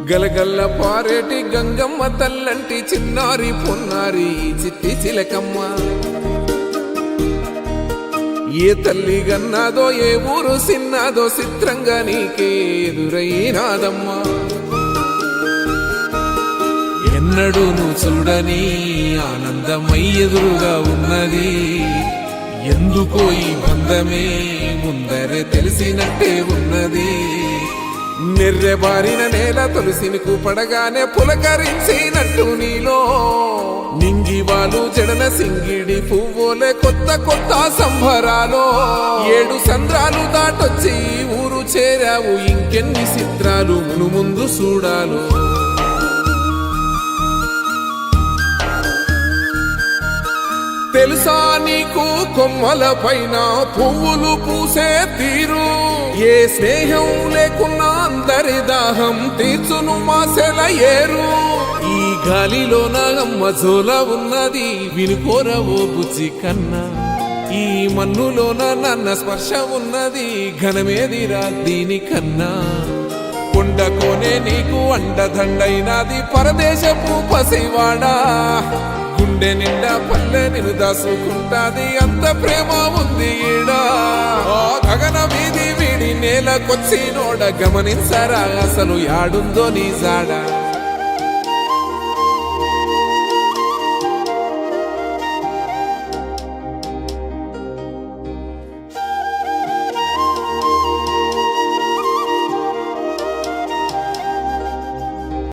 గలగల్ల పారేటి గంగమ్మ తల్లంటి చిన్నారి పొన్నారి చిట్టి చిలకమ్మ. ఏ తల్లి గన్నాదో ఏ ఊరు సిన్నాదో చిత్రంగా నీకే ఎదురైనాదమ్మా. ఎన్నడూ నువ్వు చూడని ఆనందమై ఎదురుగా ఉన్నది. ఎందుకో ఈ బంధమే ముందరే తెలిసినట్టే ఉన్నది. నెర్రెబారిన నేల తులసినికు పడగానే పులకరించినట్టు నీలో నింగివాలు జడన సింగిడి పువ్వులే కొత్త కొత్త సంబరాలో. 7 సంద్రాలు దాటొచ్చి ఊరు చేరావు, ఇంకెన్ని చిత్రాలు మును ముందు చూడాలో. తెలుసా నీకు కొమ్మల పైన పువ్వులు పూసే తీరు? ఏ స్నేహం లేకున్నా అందరి దాహం తీర్చును మాసెల ఏరు. ఈ గాలిలోన అమ్మజోల ఉన్నది వినుకోరవో బుజ్జి కన్నా. ఈ మన్నులోన నన్న స్పర్శ ఉన్నది ఘనమేదిరా దీనికన్నా. కొండకోనే నీకు అండదండైనది పరదేశపు పసివాడా. గుండె నిండా పల్లె నిన్ను దాసుకుంటాది, అంత ప్రేమ ఉంది ఈడా. గగన వీధి వీడి నేలకొచ్చినోడ గమనించరా అసలు యాడుందో నీ జాడ.